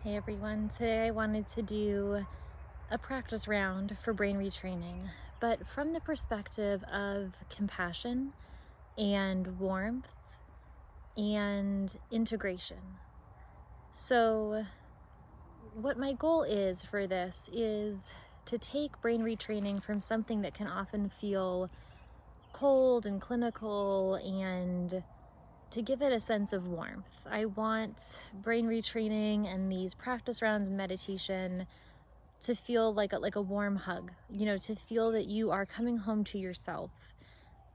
Hey everyone, today I wanted to do a practice round for brain retraining, but from the perspective of compassion and warmth and integration. So what my goal is for this is to take brain retraining from something that can often feel cold and clinical and to give it a sense of warmth. I want brain retraining and these practice rounds and meditation to feel like a warm hug, to feel that you are coming home to yourself.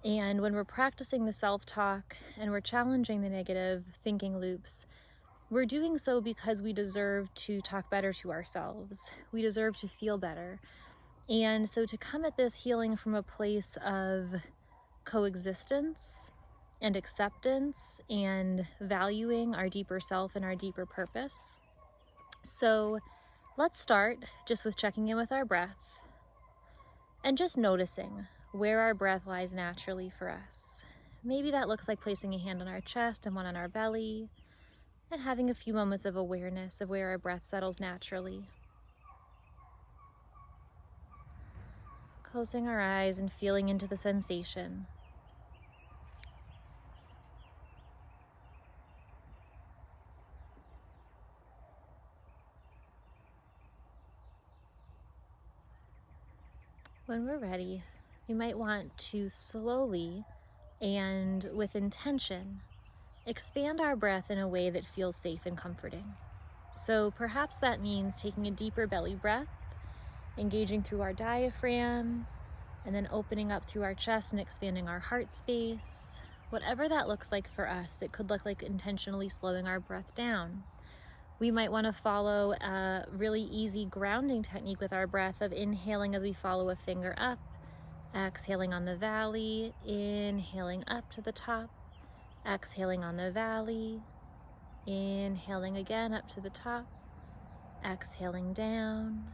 And when we're practicing the self-talk and we're challenging the negative thinking loops, we're doing so because we deserve to talk better to ourselves. We deserve to feel better. And so to come at this healing from a place of coexistence and acceptance and valuing our deeper self and our deeper purpose. So let's start just with checking in with our breath and just noticing where our breath lies naturally for us. Maybe that looks like placing a hand on our chest and one on our belly and having a few moments of awareness of where our breath settles naturally. Closing our eyes and feeling into the sensation. When we're ready, we might want to slowly and with intention expand our breath in a way that feels safe and comforting. So perhaps that means taking a deeper belly breath, engaging through our diaphragm, and then opening up through our chest and expanding our heart space. Whatever that looks like for us, it could look like intentionally slowing our breath down. We might want to follow a really easy grounding technique with our breath of inhaling as we follow a finger up, exhaling on the valley, inhaling up to the top, exhaling on the valley, inhaling again up to the top, exhaling down,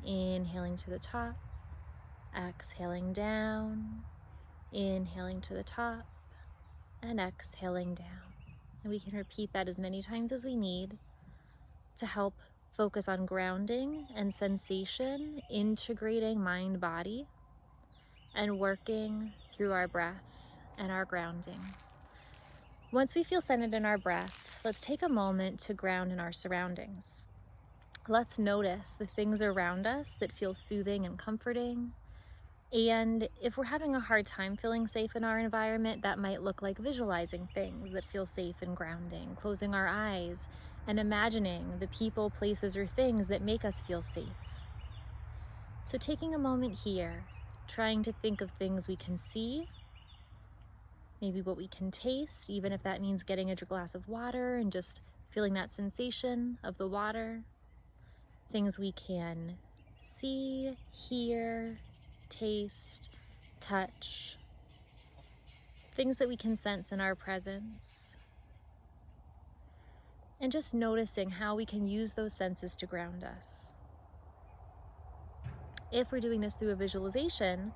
inhaling to the top, exhaling down, inhaling to the top, and exhaling down. And we can repeat that as many times as we need to help focus on grounding and sensation, integrating mind, body, and working through our breath and our grounding. Once we feel centered in our breath, let's take a moment to ground in our surroundings. Let's notice the things around us that feel soothing and comforting. And if we're having a hard time feeling safe in our environment, that might look like visualizing things that feel safe and grounding, closing our eyes and imagining the people, places, or things that make us feel safe. So taking a moment here, trying to think of things we can see, maybe what we can taste, even if that means getting a glass of water and just feeling that sensation of the water. Things we can see, hear, taste, touch. Things that we can sense in our presence. And just noticing how we can use those senses to ground us. If we're doing this through a visualization,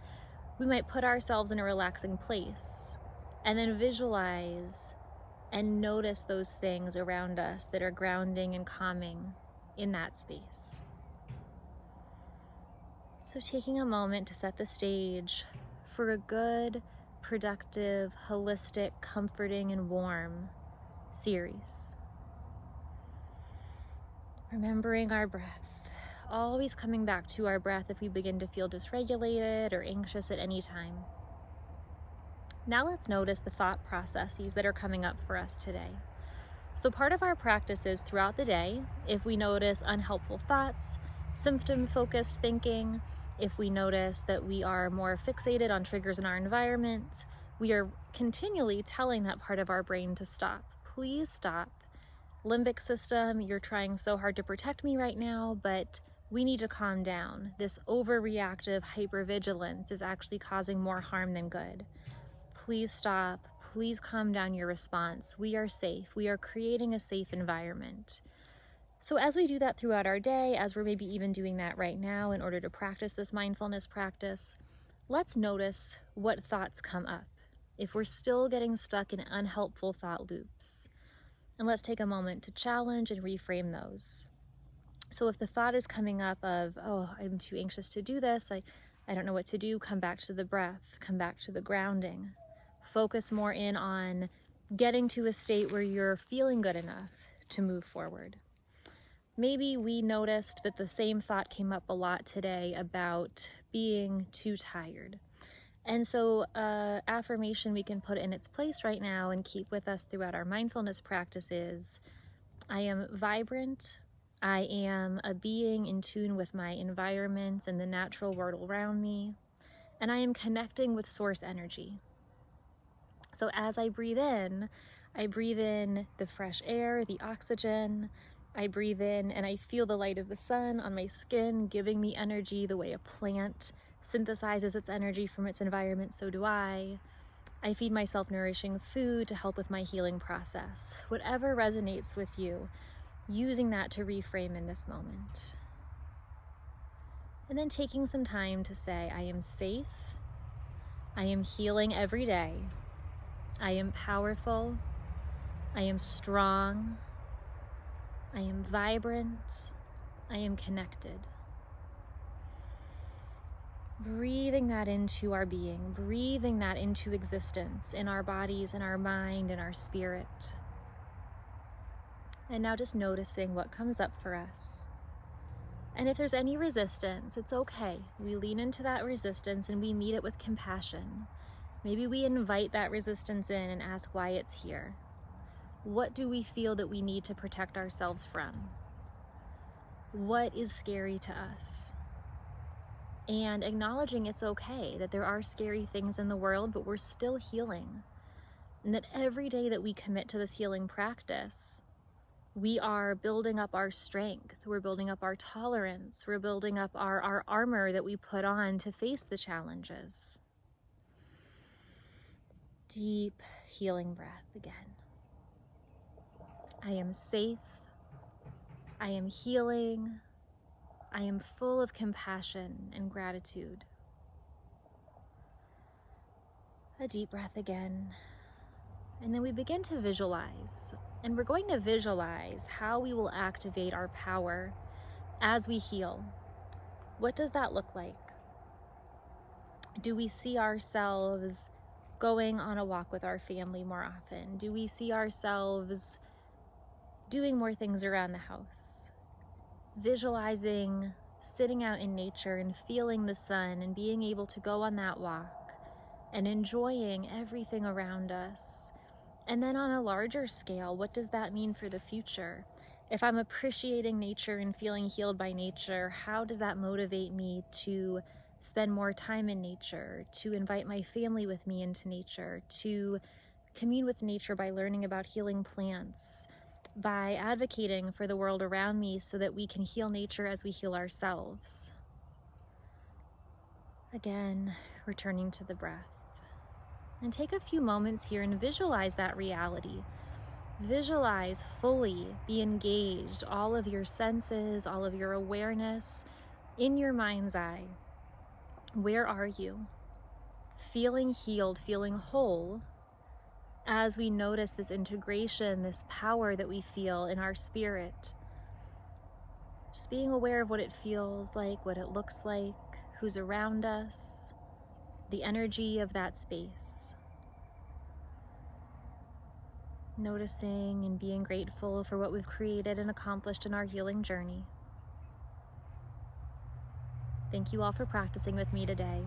we might put ourselves in a relaxing place and then visualize and notice those things around us that are grounding and calming in that space. So taking a moment to set the stage for a good, productive, holistic, comforting, and warm series. Remembering our breath, always coming back to our breath if we begin to feel dysregulated or anxious at any time. Now let's notice the thought processes that are coming up for us today. So part of our practice is throughout the day, if we notice unhelpful thoughts, symptom-focused thinking, if we notice that we are more fixated on triggers in our environment, we are continually telling that part of our brain to stop. Please stop. Limbic system, you're trying so hard to protect me right now, but we need to calm down. This overreactive hypervigilance is actually causing more harm than good. Please stop. Please calm down your response. We are safe. We are creating a safe environment. So as we do that throughout our day, as we're maybe even doing that right now in order to practice this mindfulness practice, let's notice what thoughts come up if we're still getting stuck in unhelpful thought loops. And let's take a moment to challenge and reframe those. So if the thought is coming up of, oh, I'm too anxious to do this, I don't know what to do, come back to the breath, come back to the grounding. Focus more in on getting to a state where you're feeling good enough to move forward. Maybe we noticed that the same thought came up a lot today about being too tired. And so affirmation we can put in its place right now and keep with us throughout our mindfulness practices. I am vibrant. I am a being in tune with my environment and the natural world around me. And I am connecting with source energy. So as I breathe in the fresh air, the oxygen. I breathe in and I feel the light of the sun on my skin, giving me energy the way a plant synthesizes its energy from its environment, so do I. I feed myself nourishing food to help with my healing process. Whatever resonates with you, using that to reframe in this moment. And then taking some time to say, I am safe. I am healing every day. I am powerful. I am strong. I am vibrant. I am connected. Breathing that into our being, breathing that into existence in our bodies, in our mind, in our spirit. And now just noticing what comes up for us. And if there's any resistance, it's okay. We lean into that resistance and we meet it with compassion. Maybe we invite that resistance in and ask why it's here. What do we feel that we need to protect ourselves from? What is scary to us? And acknowledging it's okay that there are scary things in the world, but we're still healing. And that every day that we commit to this healing practice, we are building up our strength, we're building up our tolerance, we're building up our armor that we put on to face the challenges. Deep healing breath again. I am safe. I am healing. I am full of compassion and gratitude. A deep breath again. And then we begin to visualize. And we're going to visualize how we will activate our power as we heal. What does that look like? Do we see ourselves going on a walk with our family more often? Do we see ourselves doing more things around the house? Visualizing sitting out in nature and feeling the sun and being able to go on that walk and enjoying everything around us. And then on a larger scale, what does that mean for the future? If I'm appreciating nature and feeling healed by nature, how does that motivate me to spend more time in nature, to invite my family with me into nature, to commune with nature by learning about healing plants, by advocating for the world around me so that we can heal nature as we heal ourselves. Again, returning to the breath. And take a few moments here and visualize that reality. Visualize fully, be engaged, all of your senses, all of your awareness in your mind's eye. Where are you? Feeling healed, feeling whole, as we notice this integration, this power that we feel in our spirit. Just being aware of what it feels like, what it looks like, who's around us, the energy of that space. Noticing and being grateful for what we've created and accomplished in our healing journey. Thank you all for practicing with me today.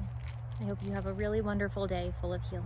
I hope you have a really wonderful day full of healing.